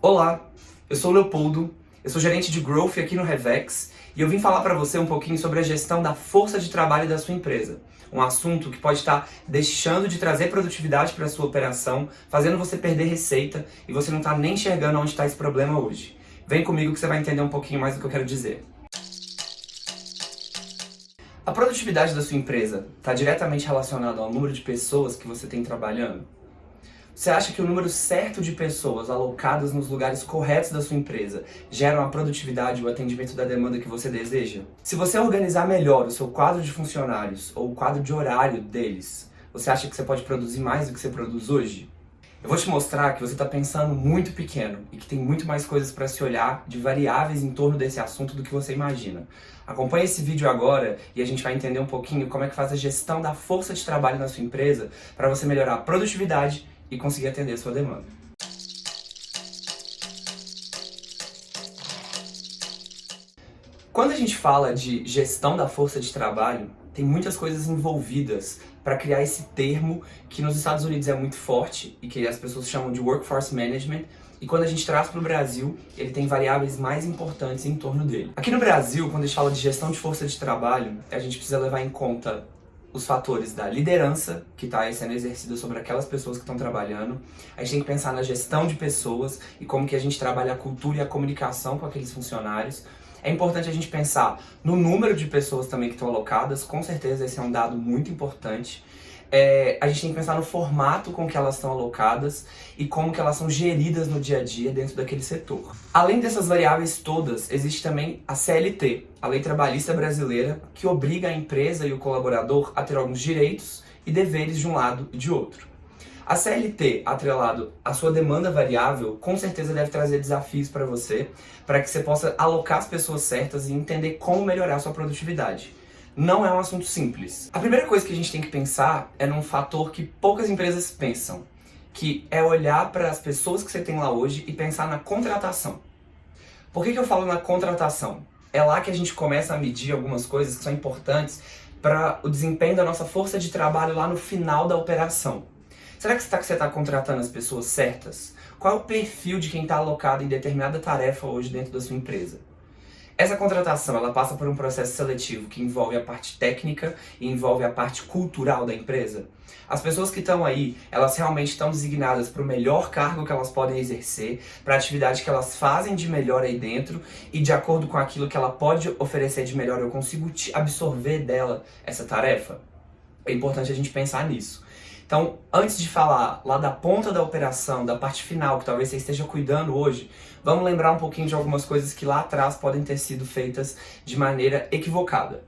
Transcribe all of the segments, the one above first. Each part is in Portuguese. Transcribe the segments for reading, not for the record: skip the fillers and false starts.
Olá, eu sou o Leopoldo, eu sou gerente de Growth aqui no Revex e eu vim falar para você um pouquinho sobre a gestão da força de trabalho da sua empresa. Um assunto que pode estar deixando de trazer produtividade para a sua operação, fazendo você perder receita e você não está nem enxergando onde está esse problema hoje. Vem comigo que você vai entender um pouquinho mais do que eu quero dizer. A produtividade da sua empresa está diretamente relacionada ao número de pessoas que você tem trabalhando? Você acha que o número certo de pessoas alocadas nos lugares corretos da sua empresa geram a produtividade e o atendimento da demanda que você deseja? Se você organizar melhor o seu quadro de funcionários ou o quadro de horário deles, você acha que você pode produzir mais do que você produz hoje? Eu vou te mostrar que você está pensando muito pequeno e que tem muito mais coisas para se olhar de variáveis em torno desse assunto do que você imagina. Acompanhe esse vídeo agora e a gente vai entender um pouquinho como é que faz a gestão da força de trabalho na sua empresa para você melhorar a produtividade e conseguir atender a sua demanda. Quando a gente fala de gestão da força de trabalho, tem muitas coisas envolvidas para criar esse termo que nos Estados Unidos é muito forte e que as pessoas chamam de Workforce Management, e quando a gente traz para o Brasil, ele tem variáveis mais importantes em torno dele. Aqui no Brasil, quando a gente fala de gestão de força de trabalho, a gente precisa levar em conta os fatores da liderança, que está sendo exercida sobre aquelas pessoas que estão trabalhando. A gente tem que pensar na gestão de pessoas e como que a gente trabalha a cultura e a comunicação com aqueles funcionários. É importante a gente pensar no número de pessoas também que estão alocadas, com certeza esse é um dado muito importante. A gente tem que pensar no formato com que elas estão alocadas e como que elas são geridas no dia a dia dentro daquele setor. Além dessas variáveis todas, existe também a CLT, a Lei Trabalhista Brasileira, que obriga a empresa e o colaborador a ter alguns direitos e deveres de um lado e de outro. A CLT, atrelado à sua demanda variável, com certeza deve trazer desafios para você, para que você possa alocar as pessoas certas e entender como melhorar a sua produtividade. Não é um assunto simples. A primeira coisa que a gente tem que pensar é num fator que poucas empresas pensam, que é olhar para as pessoas que você tem lá hoje e pensar na contratação. Por que eu falo na contratação? É lá que a gente começa a medir algumas coisas que são importantes para o desempenho da nossa força de trabalho lá no final da operação. Será que você está contratando as pessoas certas? Qual é o perfil de quem está alocado em determinada tarefa hoje dentro da sua empresa? Essa contratação, ela passa por um processo seletivo que envolve a parte técnica e envolve a parte cultural da empresa. As pessoas que estão aí, elas realmente estão designadas para o melhor cargo que elas podem exercer, para a atividade que elas fazem de melhor aí dentro e de acordo com aquilo que ela pode oferecer de melhor, eu consigo absorver dela essa tarefa? É importante a gente pensar nisso. Então, antes de falar lá da ponta da operação, da parte final, que talvez você esteja cuidando hoje, vamos lembrar um pouquinho de algumas coisas que lá atrás podem ter sido feitas de maneira equivocada.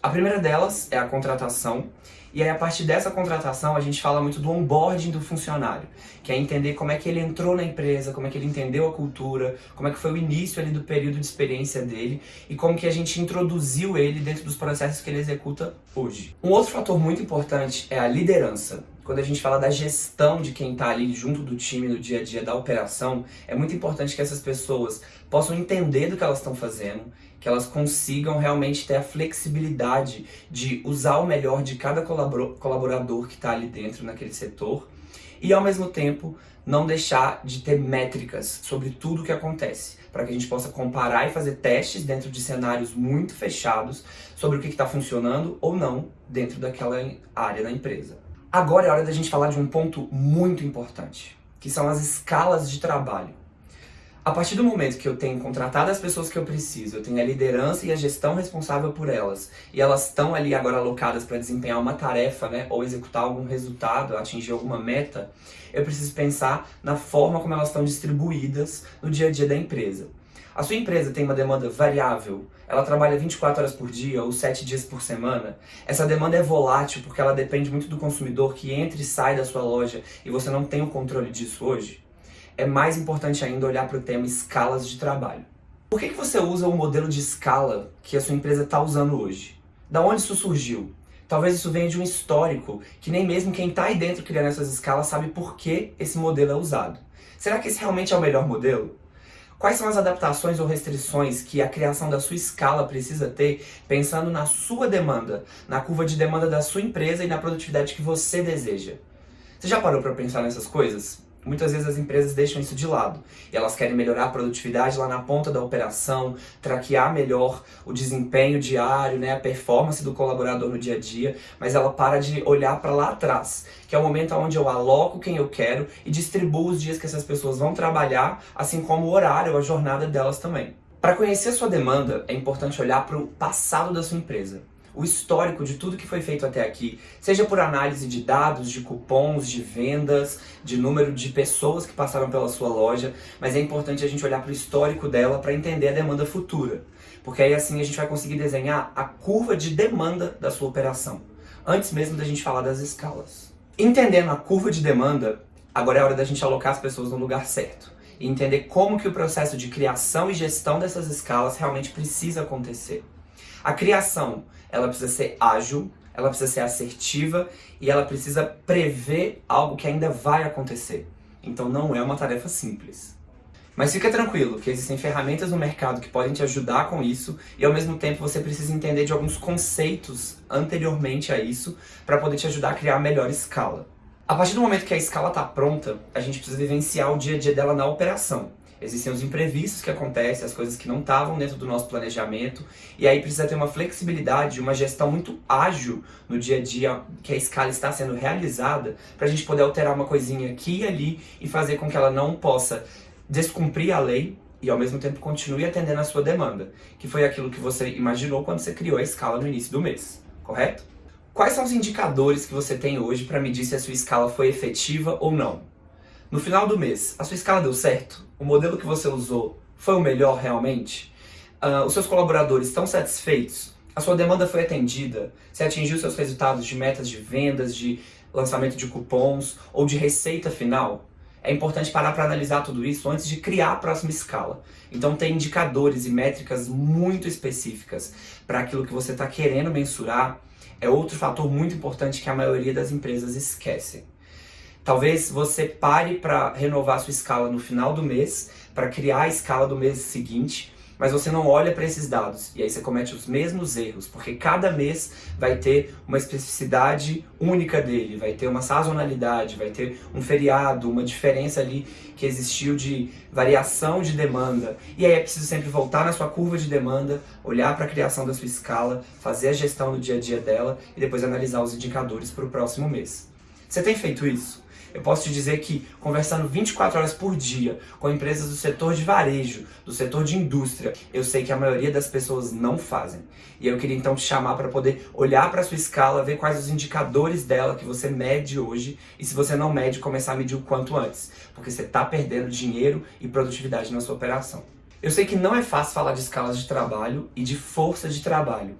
A primeira delas é a contratação, e aí a partir dessa contratação a gente fala muito do onboarding do funcionário, que é entender como é que ele entrou na empresa, como é que ele entendeu a cultura, como é que foi o início ali do período de experiência dele e como que a gente introduziu ele dentro dos processos que ele executa hoje. Um outro fator muito importante é a liderança. Quando a gente fala da gestão de quem está ali junto do time no dia a dia da operação, é muito importante que essas pessoas possam entender do que elas estão fazendo, que elas consigam realmente ter a flexibilidade de usar o melhor de cada colaborador que está ali dentro naquele setor e, ao mesmo tempo, não deixar de ter métricas sobre tudo o que acontece, para que a gente possa comparar e fazer testes dentro de cenários muito fechados sobre o que está funcionando ou não dentro daquela área da empresa. Agora é hora da gente falar de um ponto muito importante, que são as escalas de trabalho. A partir do momento que eu tenho contratado as pessoas que eu preciso, eu tenho a liderança e a gestão responsável por elas, e elas estão ali agora alocadas para desempenhar uma tarefa, ou executar algum resultado, atingir alguma meta, eu preciso pensar na forma como elas estão distribuídas no dia a dia da empresa. A sua empresa tem uma demanda variável, ela trabalha 24 horas por dia ou 7 dias por semana. Essa demanda é volátil porque ela depende muito do consumidor que entra e sai da sua loja e você não tem o controle disso hoje. É mais importante ainda olhar para o tema escalas de trabalho. Por que você usa o modelo de escala que a sua empresa está usando hoje? Da onde isso surgiu? Talvez isso venha de um histórico que nem mesmo quem está aí dentro criando essas escalas sabe por que esse modelo é usado. Será que esse realmente é o melhor modelo? Quais são as adaptações ou restrições que a criação da sua escala precisa ter, pensando na sua demanda, na curva de demanda da sua empresa e na produtividade que você deseja? Você já parou para pensar nessas coisas? muitas vezes as empresas deixam isso de lado. E elas querem melhorar a produtividade lá na ponta da operação, traquear melhor o desempenho diário, né, a performance do colaborador no dia a dia, mas ela para de olhar para lá atrás, que é o momento onde eu aloco quem eu quero e distribuo os dias que essas pessoas vão trabalhar, assim como o horário, a jornada delas também. Para conhecer a sua demanda, é importante olhar para o passado da sua empresa. O histórico de tudo que foi feito até aqui, seja por análise de dados, de cupons, de vendas, de número de pessoas que passaram pela sua loja, mas é importante a gente olhar para o histórico dela para entender a demanda futura, porque aí assim a gente vai conseguir desenhar a curva de demanda da sua operação, antes mesmo da gente falar das escalas. Entendendo a curva de demanda, agora é a hora da gente alocar as pessoas no lugar certo e entender como que o processo de criação e gestão dessas escalas realmente precisa acontecer. A criação, ela precisa ser ágil, ela precisa ser assertiva e ela precisa prever algo que ainda vai acontecer. Então não é uma tarefa simples. Mas fica tranquilo que existem ferramentas no mercado que podem te ajudar com isso e ao mesmo tempo você precisa entender de alguns conceitos anteriormente a isso para poder te ajudar a criar a melhor escala. A partir do momento que a escala está pronta, a gente precisa vivenciar o dia a dia dela na operação. Existem os imprevistos que acontecem, as coisas que não estavam dentro do nosso planejamento, e aí precisa ter uma flexibilidade, uma gestão muito ágil no dia a dia que a escala está sendo realizada, para a gente poder alterar uma coisinha aqui e ali e fazer com que ela não possa descumprir a lei e ao mesmo tempo continue atendendo a sua demanda, que foi aquilo que você imaginou quando você criou a escala no início do mês, correto? Quais são os indicadores que você tem hoje para medir se a sua escala foi efetiva ou não? No final do mês, a sua escala deu certo? O modelo que você usou foi o melhor realmente? Os seus colaboradores estão satisfeitos? A sua demanda foi atendida? Você atingiu seus resultados de metas de vendas, de lançamento de cupons ou de receita final? É importante parar para analisar tudo isso antes de criar a próxima escala. Então tem indicadores e métricas muito específicas para aquilo que você está querendo mensurar. É outro fator muito importante que a maioria das empresas esquecem. Talvez você pare para renovar sua escala no final do mês, para criar a escala do mês seguinte, mas você não olha para esses dados e aí você comete os mesmos erros, porque cada mês vai ter uma especificidade única dele, vai ter uma sazonalidade, vai ter um feriado, uma diferença ali que existiu de variação de demanda. E aí é preciso sempre voltar na sua curva de demanda, olhar para a criação da sua escala, fazer a gestão do dia a dia dela e depois analisar os indicadores para o próximo mês. Você tem feito isso? Eu posso te dizer que, conversando 24 horas por dia com empresas do setor de varejo, do setor de indústria, eu sei que a maioria das pessoas não fazem. E eu queria então te chamar para poder olhar para a sua escala, ver quais os indicadores dela que você mede hoje e se você não mede, começar a medir o quanto antes, porque você está perdendo dinheiro e produtividade na sua operação. Eu sei que não é fácil falar de escalas de trabalho e de força de trabalho.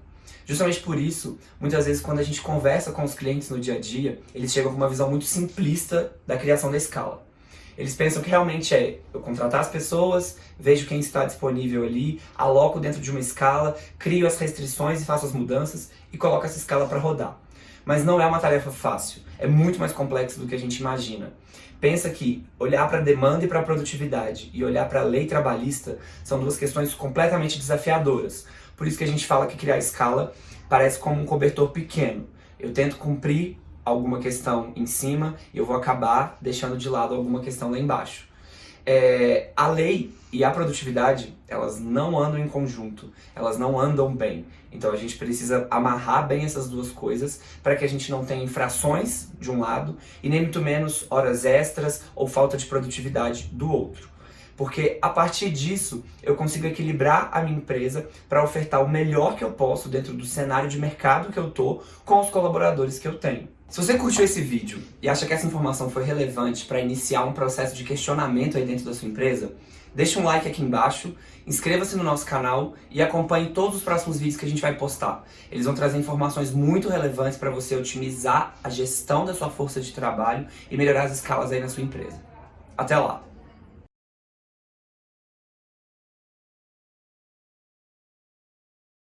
Justamente por isso, muitas vezes quando a gente conversa com os clientes no dia a dia, eles chegam com uma visão muito simplista da criação da escala. Eles pensam que realmente é eu contratar as pessoas, vejo quem está disponível ali, aloco dentro de uma escala, crio as restrições e faço as mudanças e coloco essa escala para rodar. Mas não é uma tarefa fácil, é muito mais complexo do que a gente imagina. Pensa que olhar para a demanda e para a produtividade e olhar para a lei trabalhista são duas questões completamente desafiadoras. Por isso que a gente fala que criar escala parece como um cobertor pequeno. Eu tento cumprir alguma questão em cima e eu vou acabar deixando de lado alguma questão lá embaixo. A lei e a produtividade, elas não andam em conjunto, elas não andam bem. Então a gente precisa amarrar bem essas duas coisas para que a gente não tenha infrações de um lado e nem muito menos horas extras ou falta de produtividade do outro. Porque a partir disso eu consigo equilibrar a minha empresa para ofertar o melhor que eu posso dentro do cenário de mercado que eu tô com os colaboradores que eu tenho. Se você curtiu esse vídeo e acha que essa informação foi relevante para iniciar um processo de questionamento aí dentro da sua empresa, deixa um like aqui embaixo, inscreva-se no nosso canal e acompanhe todos os próximos vídeos que a gente vai postar. Eles vão trazer informações muito relevantes para você otimizar a gestão da sua força de trabalho e melhorar as escalas aí na sua empresa. Até lá!